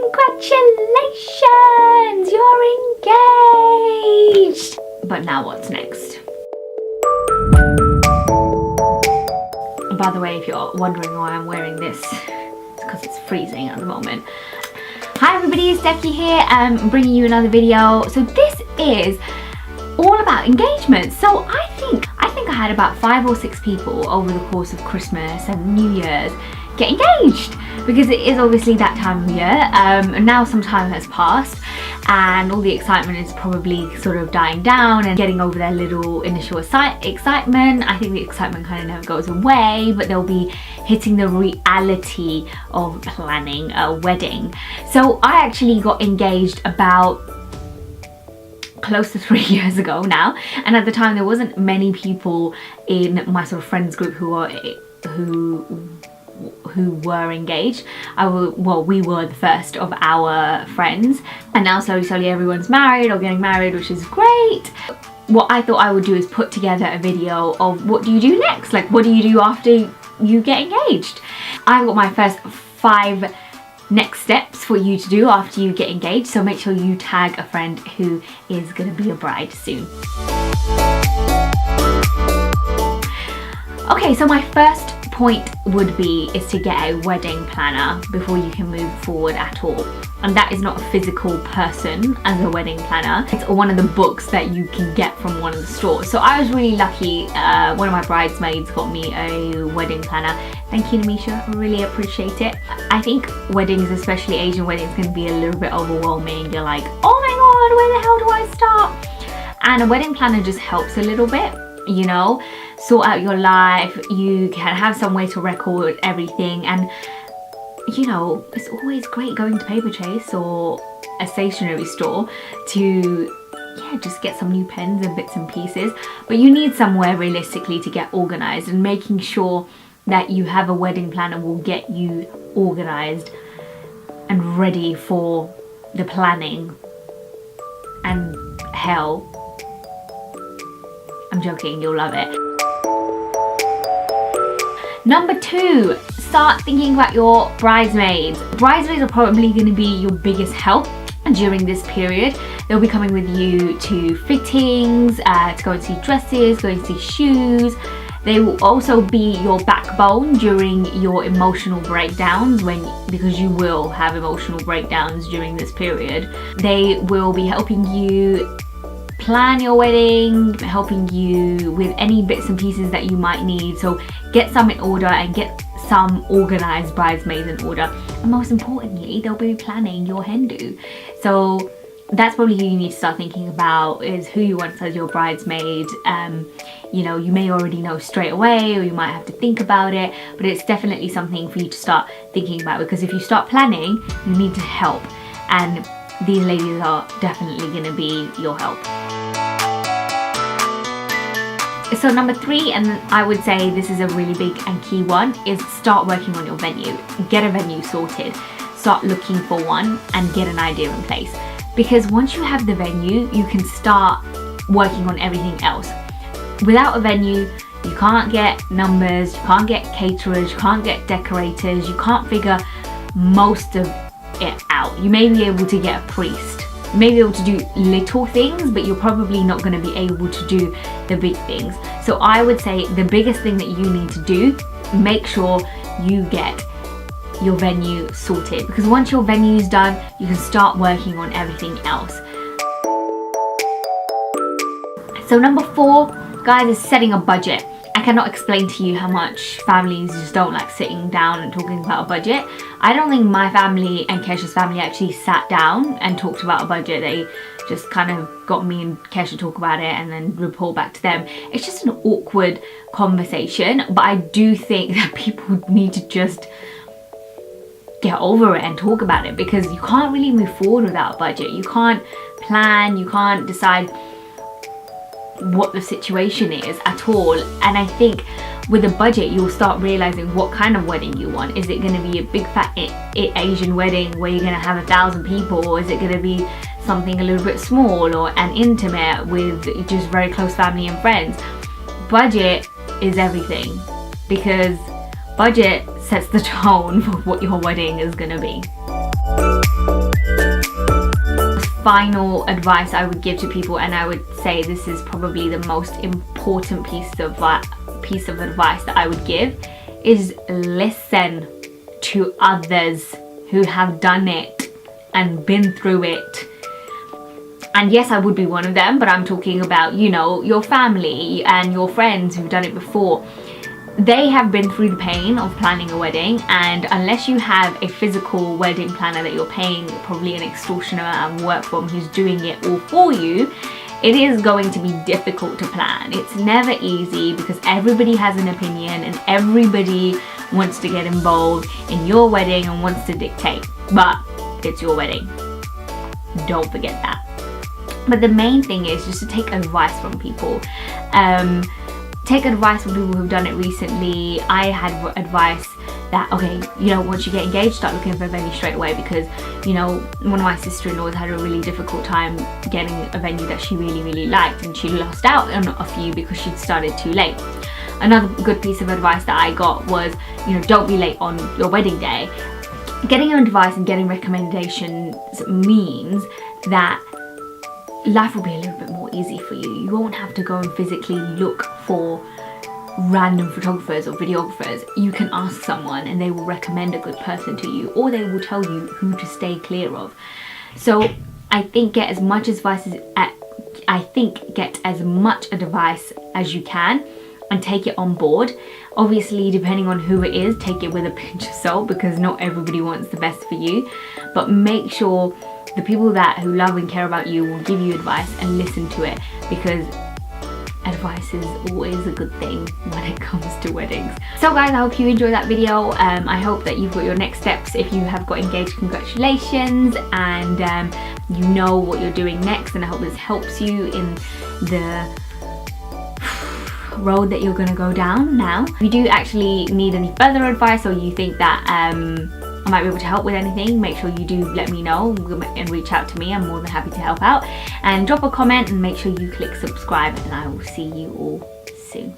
Congratulations! You're engaged! But now what's next? By the way, if you're wondering why I'm wearing this, it's because it's freezing at the moment. Hi everybody, Steffi here. I'm bringing you another video. So this is all about engagement. So I think I had about 5 or 6 people over the course of Christmas and New Year's get engaged, because it is obviously that time of year. Now some time has passed and all the excitement is probably sort of dying down and getting over their little initial excitement. I think the excitement kind of never goes away, but they'll be hitting the reality of planning a wedding. So I actually got engaged about close to 3 years ago now, and at the time there wasn't many people in my sort of friends group who were engaged. We were the first of our friends, and now slowly everyone's married or getting married, which is great. What I thought I would do is put together a video of what do you do next, like what do you do after you get engaged. I've got my first 5 next steps for you to do after you get engaged, so make sure you tag a friend who is going to be a bride soon. Okay, so my first point would be to get a wedding planner before you can move forward at all. And that is not a physical person as a wedding planner. It's one of the books that you can get from one of the stores. So I was really lucky. One of my bridesmaids got me a wedding planner. Thank you, Namisha. I really appreciate it. I think weddings, especially Asian weddings, can be a little bit overwhelming. You're like, oh my god, where the hell do I start? And a wedding planner just helps a little bit, you know, sort out your life. You can have some way to record everything, and you know, it's always great going to Paper Chase or a stationery store to just get some new pens and bits and pieces. But you need somewhere realistically to get organized, and making sure that you have a wedding planner will get you organized and ready for the planning. And hell, I'm joking, you'll love it. Number 2, start thinking about your bridesmaids. Bridesmaids are probably going to be your biggest help during this period. They'll be coming with you to fittings, to go and see dresses, go and see shoes. They will also be your backbone during your emotional breakdowns, because you will have emotional breakdowns during this period. They will be helping you plan your wedding, helping you with any bits and pieces that you might need. So get some in order and get some organized bridesmaids in order. And most importantly, they'll be planning your hen do. So that's probably who you need to start thinking about, is who you want as your bridesmaid. You know, you may already know straight away, or you might have to think about it, but it's definitely something for you to start thinking about, because if you start planning, you need to help, and these ladies are definitely going to be your help. So number 3, and I would say this is a really big and key one, is start working on your venue. Get a venue sorted. Start looking for one and get an idea in place. Because once you have the venue, you can start working on everything else. Without a venue, you can't get numbers, you can't get caterers, you can't get decorators, you can't figure most of it out. You may be able to get a priest. You may be able to do little things, but you're probably not going to be able to do the big things. So I would say the biggest thing that you need to do, make sure you get your venue sorted, because once your venue is done, you can start working on everything else. So number 4, guys, is setting a budget. I cannot explain to you how much families just don't like sitting down and talking about a budget. I don't think my family and Kesha's family actually sat down and talked about a budget. They just kind of got me and Kesha to talk about it and then report back to them. It's just an awkward conversation, but I do think that people need to just get over it and talk about it, because you can't really move forward without a budget. You can't plan, you can't decide what the situation is at all. And I think with a budget, you'll start realizing what kind of wedding you want. Is it going to be a big fat Asian wedding where you're going to have 1,000 people, or is it going to be something a little bit small or an intimate with just very close family and friends? Budget is everything, because budget sets the tone for what your wedding is going to be. final advice I would give to people, and I would say this is probably the most important piece of advice that I would give, is listen to others who have done it and been through it. And yes, I would be one of them, but I'm talking about, you know, your family and your friends who've done it before. They have been through the pain of planning a wedding, and unless you have a physical wedding planner that you're paying probably an extortionate amount of work from, who's doing it all for you, it is going to be difficult to plan. It's never easy because everybody has an opinion and everybody wants to get involved in your wedding and wants to dictate, but it's your wedding. Don't forget that. But the main thing is just to take advice from people. Take advice from people who've done it recently. I had advice that, okay, you know, once you get engaged, start looking for a venue straight away, because, you know, one of my sister-in-laws had a really difficult time getting a venue that she really liked, and she lost out on a few because she'd started too late. Another good piece of advice that I got was, you know, don't be late on your wedding day. Getting advice and getting recommendations means that life will be a little bit more easy for you. You won't have to go and physically look for random photographers or videographers. You can ask someone and they will recommend a good person to you, or they will tell you who to stay clear of. So I think get as much advice as you can and take it on board. Obviously, depending on who it is, take it with a pinch of salt, because not everybody wants the best for you. But make sure the people who love and care about you will give you advice, and listen to it, because advice is always a good thing when it comes to weddings. So guys, I hope you enjoyed that video. I hope that you've got your next steps. If you have got engaged, congratulations, and you know what you're doing next, and I hope this helps you in the road that you're going to go down now. If you do actually need any further advice, or you think that I might be able to help with anything, make sure you do let me know and reach out to me. I'm more than happy to help out. And drop a comment and make sure you click subscribe, and I will see you all soon.